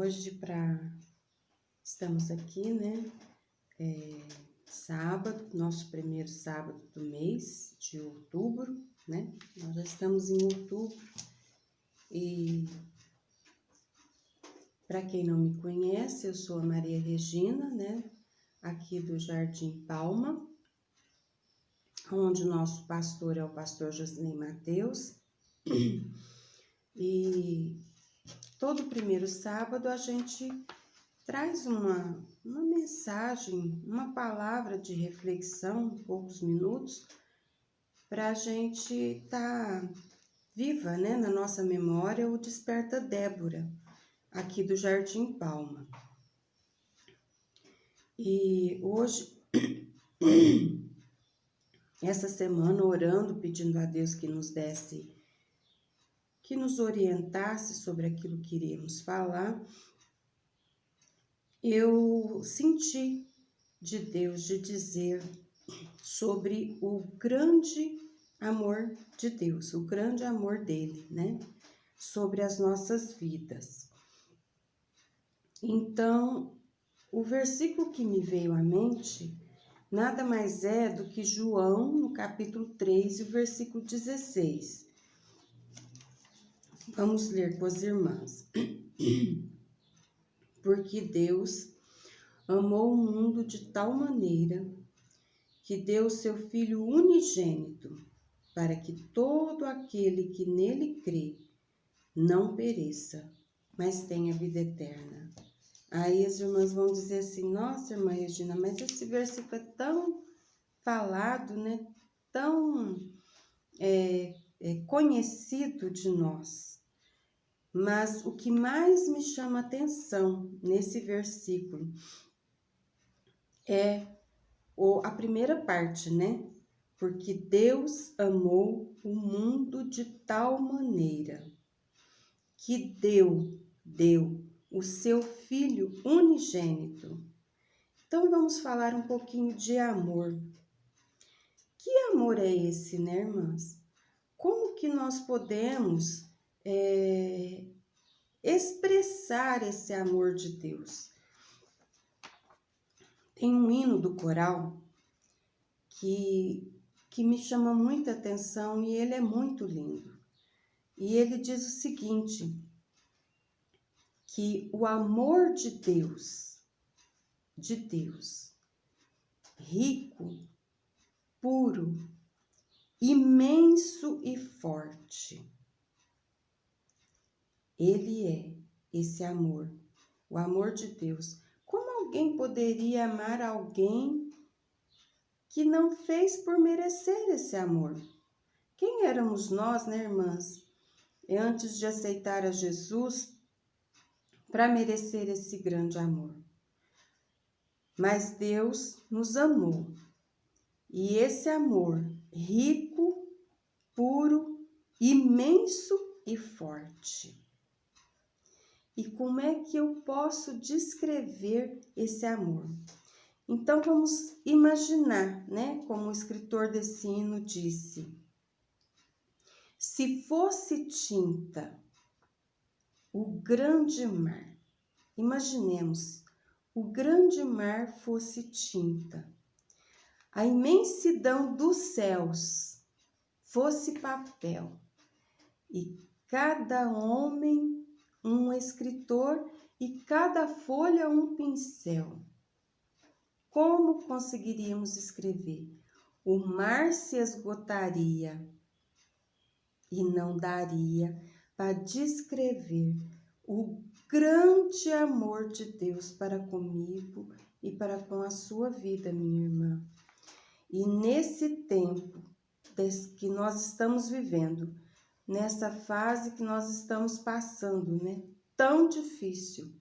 hoje estamos aqui, né? Sábado, nosso primeiro sábado do mês de outubro, né? Nós já estamos em outubro e para quem não me conhece, eu sou a Maria Regina, né? Aqui do Jardim Palma, onde o nosso pastor é o pastor Josinei Mateus. E todo primeiro sábado a gente traz uma mensagem, uma palavra de reflexão, poucos minutos, para a gente estar viva, né, na nossa memória, o Desperta Débora, aqui do Jardim Palma. E hoje, essa semana, orando, pedindo a Deus que nos desse, que nos orientasse sobre aquilo que iríamos falar, eu senti de Deus de dizer sobre o grande amor de Deus, o grande amor dele, né? Sobre as nossas vidas. Então, o versículo que me veio à mente nada mais é do que João, no capítulo 3, e o versículo 16. Vamos ler com as irmãs. Porque Deus amou o mundo de tal maneira que deu seu Filho unigênito, para que todo aquele que nele crê não pereça, mas tenha vida eterna. Aí as irmãs vão dizer assim: nossa, irmã Regina, mas esse versículo é tão falado, né? Tão conhecido de nós. Mas o que mais me chama atenção nesse versículo é a primeira parte, né? Porque Deus amou o mundo de tal maneira que deu o seu Filho unigênito. Então vamos falar um pouquinho de amor. Que amor é esse, né, irmãs? Como que nós podemos expressar esse amor de Deus? Tem um hino do coral que me chama muita atenção e ele é muito lindo. E ele diz o seguinte, que o amor de Deus, rico, puro, imenso e forte, ele é esse amor, o amor de Deus. Como alguém poderia amar alguém que não fez por merecer esse amor? Quem éramos nós, né, irmãs, antes de aceitar a Jesus, para merecer esse grande amor? Mas Deus nos amou, e esse amor rico, puro, imenso e forte. E como é que eu posso descrever esse amor? Então vamos imaginar, né, como o escritor desse hino disse: se fosse tinta o grande mar, imaginemos, o grande mar fosse tinta, a imensidão dos céus fosse papel, e cada homem um escritor e cada folha um pincel. Como conseguiríamos escrever? O mar se esgotaria e não daria para descrever o grande amor de Deus para comigo e para com a sua vida, minha irmã. E nesse tempo que nós estamos vivendo, nessa fase que nós estamos passando, né? Tão difícil,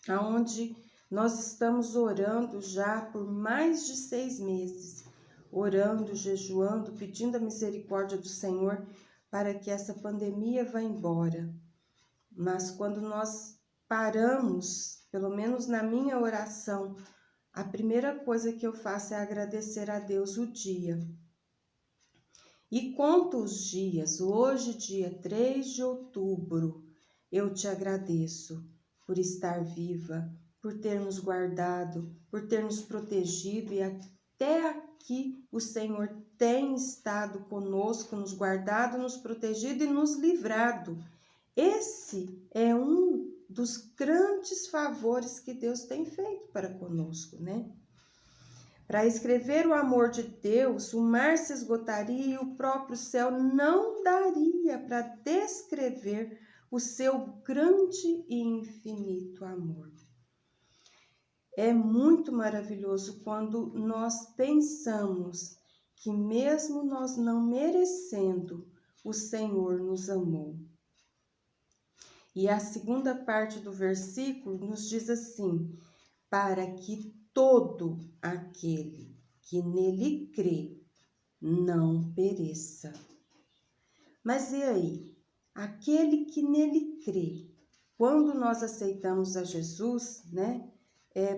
aonde nós estamos orando já por mais de 6 meses, orando, jejuando, pedindo a misericórdia do Senhor para que essa pandemia vá embora. Mas quando nós paramos, pelo menos na minha oração, a primeira coisa que eu faço é agradecer a Deus o dia. E conto os dias. Hoje, dia 3 de outubro, eu te agradeço, por estar viva, por ter nos guardado, por ter nos protegido, e até aqui o Senhor tem estado conosco, nos guardado, nos protegido e nos livrado. Esse é um dos grandes favores que Deus tem feito para conosco, né? Para escrever o amor de Deus, o mar se esgotaria e o próprio céu não daria para descrever o seu grande e infinito amor. É muito maravilhoso quando nós pensamos que mesmo nós não merecendo, o Senhor nos amou. E a segunda parte do versículo nos diz assim: para que todo aquele que nele crê não pereça. Mas e aí? Aquele que nele crê, quando nós aceitamos a Jesus, né?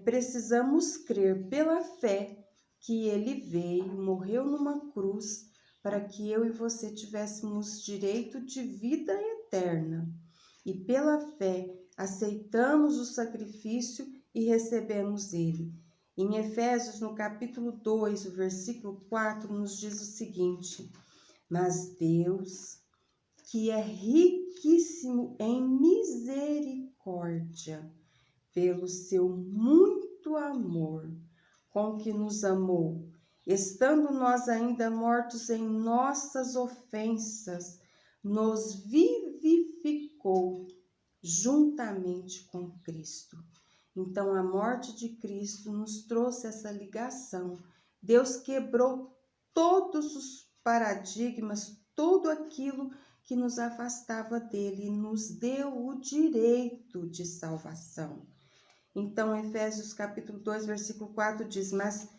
Precisamos crer pela fé que ele veio, morreu numa cruz, para que eu e você tivéssemos direito de vida eterna. E pela fé aceitamos o sacrifício e recebemos ele. Em Efésios, no capítulo 2, o versículo 4, nos diz o seguinte: mas Deus, que é riquíssimo em misericórdia, pelo seu muito amor com que nos amou, estando nós ainda mortos em nossas ofensas, nos vivificou juntamente com Cristo. Então, a morte de Cristo nos trouxe essa ligação. Deus quebrou todos os paradigmas, tudo aquilo que nos afastava dele e nos deu o direito de salvação. Então, Efésios capítulo 2, versículo 4 diz: mas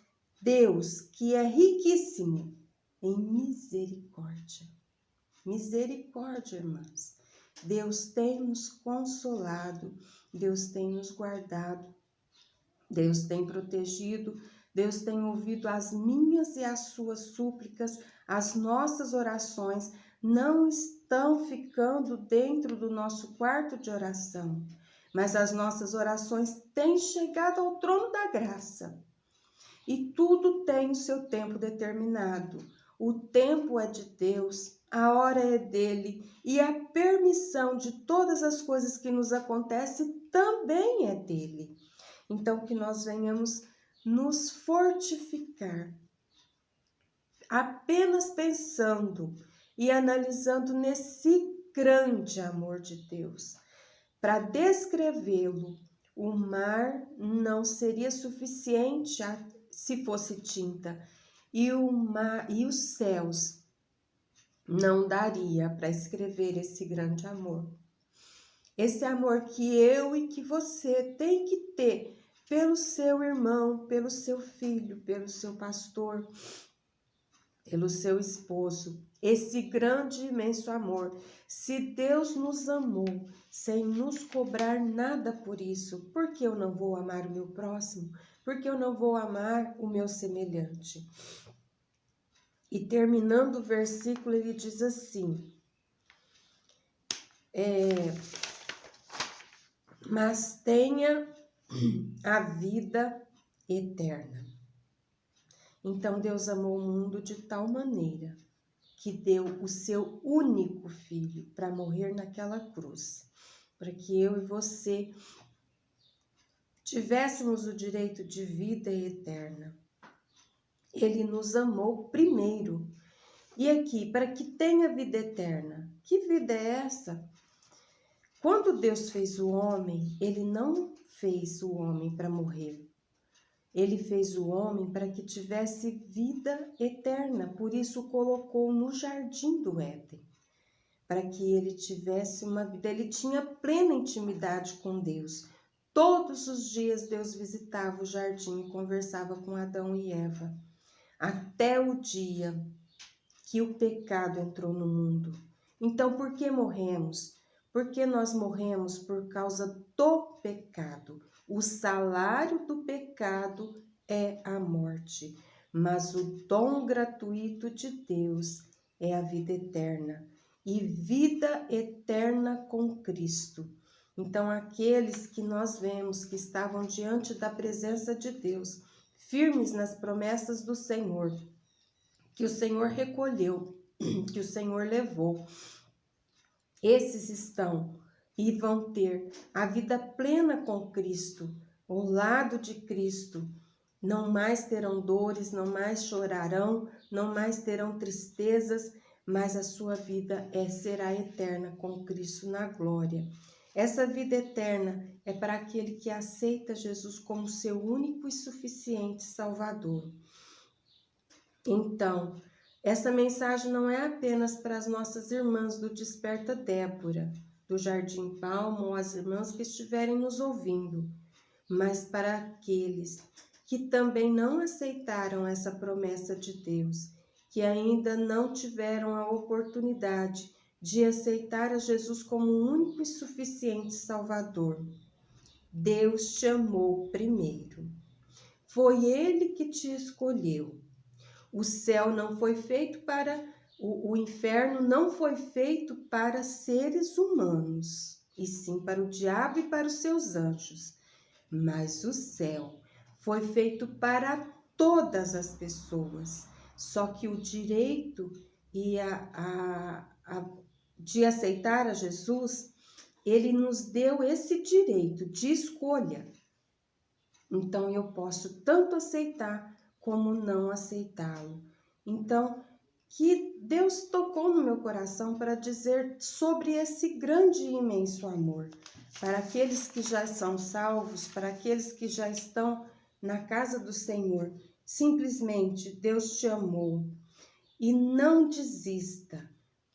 Deus, que é riquíssimo em misericórdia. Misericórdia, irmãs. Deus tem nos consolado, Deus tem nos guardado, Deus tem protegido, Deus tem ouvido as minhas e as suas súplicas, as nossas orações não estão ficando dentro do nosso quarto de oração, mas as nossas orações têm chegado ao trono da graça. E tudo tem o seu tempo determinado. O tempo é de Deus, a hora é dele, e a permissão de todas as coisas que nos acontecem também é dele. Então, que nós venhamos nos fortificar, apenas pensando e analisando nesse grande amor de Deus. Para descrevê-lo, o mar não seria suficiente se fosse tinta, e os céus não daria para escrever esse grande amor. Esse amor que eu e que você tem que ter pelo seu irmão, pelo seu filho, pelo seu pastor, pelo seu esposo. Esse grande e imenso amor. Se Deus nos amou sem nos cobrar nada por isso, por que eu não vou amar o meu próximo? Por que eu não vou amar o meu semelhante? E terminando o versículo, ele diz assim: mas tenha a vida eterna. Então Deus amou o mundo de tal maneira que deu o seu único filho para morrer naquela cruz, para que eu e você tivéssemos o direito de vida eterna. Ele nos amou primeiro. E aqui, para que tenha vida eterna. Que vida é essa? Quando Deus fez o homem, ele não fez o homem para morrer. Ele fez o homem para que tivesse vida eterna, por isso o colocou no jardim do Éden, para que ele tivesse uma vida. Ele tinha plena intimidade com Deus. Todos os dias Deus visitava o jardim e conversava com Adão e Eva, até o dia que o pecado entrou no mundo. Então, por que morremos? Porque nós morremos por causa do pecado. O salário do pecado é a morte, mas o dom gratuito de Deus é a vida eterna, e vida eterna com Cristo. Então, aqueles que nós vemos que estavam diante da presença de Deus, firmes nas promessas do Senhor, que o Senhor recolheu, que o Senhor levou, esses estão e vão ter a vida plena com Cristo, ao lado de Cristo. Não mais terão dores, não mais chorarão, não mais terão tristezas, mas a sua vida será eterna com Cristo na glória. Essa vida eterna é para aquele que aceita Jesus como seu único e suficiente Salvador. Então, essa mensagem não é apenas para as nossas irmãs do Desperta Débora, do Jardim Palmo, ou as irmãs que estiverem nos ouvindo, mas para aqueles que também não aceitaram essa promessa de Deus, que ainda não tiveram a oportunidade de aceitar a Jesus como o único e suficiente Salvador. Deus te amou primeiro. Foi Ele que te escolheu. O céu não foi feito para... O inferno não foi feito para seres humanos, e sim para o diabo e para os seus anjos. Mas o céu foi feito para todas as pessoas. Só que o direito de aceitar a Jesus, Ele nos deu esse direito de escolha. Então, eu posso tanto aceitar como não aceitá-lo. Então, que Deus tocou no meu coração para dizer sobre esse grande e imenso amor. Para aqueles que já são salvos, para aqueles que já estão na casa do Senhor, simplesmente Deus te amou. E não desista,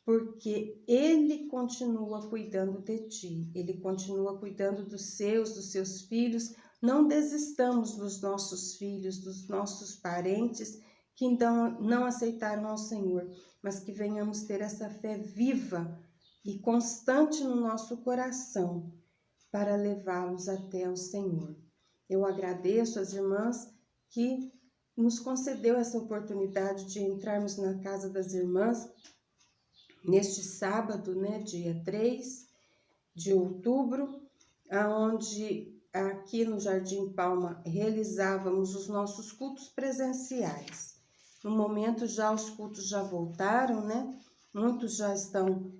porque Ele continua cuidando de ti, Ele continua cuidando dos seus filhos. Não desistamos dos nossos filhos, dos nossos parentes que não aceitaram ao Senhor, mas que venhamos ter essa fé viva e constante no nosso coração para levá-los até o Senhor. Eu agradeço às irmãs que nos concedeu essa oportunidade de entrarmos na casa das irmãs neste sábado, dia 3 de outubro, onde aqui no Jardim Palma realizávamos os nossos cultos presenciais. No momento já os cultos já voltaram, Muitos já estão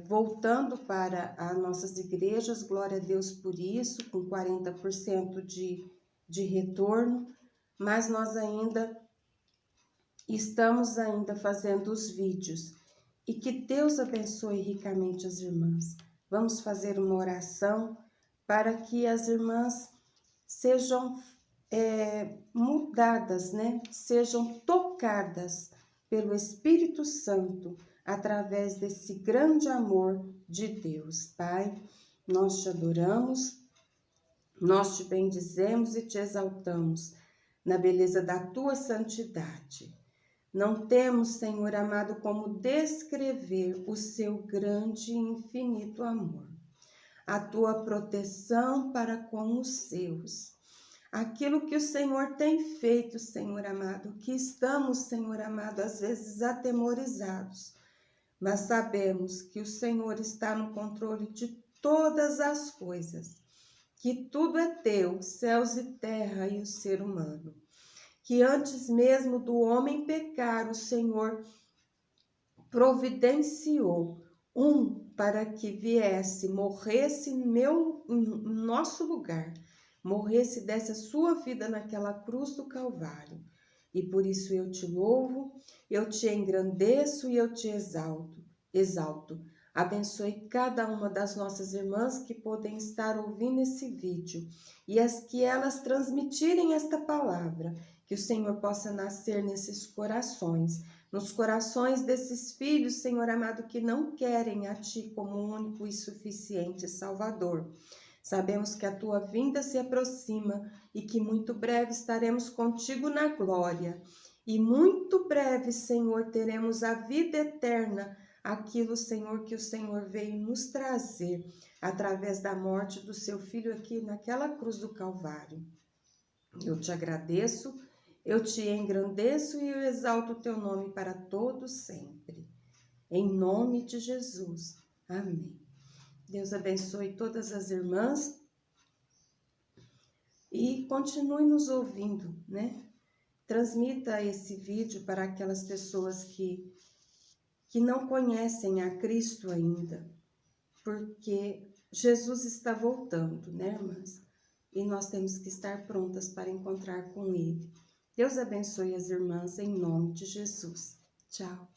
voltando para as nossas igrejas, glória a Deus por isso, com 40% de retorno, mas nós ainda estamos fazendo os vídeos. E que Deus abençoe ricamente as irmãs. Vamos fazer uma oração para que as irmãs sejam mudadas, Sejam tocadas pelo Espírito Santo através desse grande amor de Deus. Pai, nós te adoramos, nós te bendizemos e te exaltamos na beleza da tua santidade. Não temos, Senhor amado, como descrever o seu grande e infinito amor, a tua proteção para com os seus, aquilo que o Senhor tem feito, Senhor amado, que estamos, Senhor amado, às vezes atemorizados, mas sabemos que o Senhor está no controle de todas as coisas, que tudo é teu, céus e terra e o ser humano. Que antes mesmo do homem pecar, o Senhor providenciou para que viesse, morresse em nosso lugar, morresse, desse a sua vida naquela cruz do Calvário. E por isso eu te louvo, eu te engrandeço e eu te exalto. Abençoe cada uma das nossas irmãs que podem estar ouvindo esse vídeo e as que elas transmitirem esta palavra, que o Senhor possa nascer nesses corações, nos corações desses filhos, Senhor amado, que não querem a Ti como único e suficiente Salvador. Sabemos que a Tua vinda se aproxima e que muito breve estaremos contigo na glória. E muito breve, Senhor, teremos a vida eterna, aquilo, Senhor, que o Senhor veio nos trazer através da morte do Seu Filho aqui naquela cruz do Calvário. Eu te agradeço, eu te engrandeço e eu exalto o Teu nome para todos sempre. Em nome de Jesus. Amém. Deus abençoe todas as irmãs e continue nos ouvindo, né? Transmita esse vídeo para aquelas pessoas que não conhecem a Cristo ainda, porque Jesus está voltando, né, irmãs? E nós temos que estar prontas para encontrar com Ele. Deus abençoe as irmãs em nome de Jesus. Tchau.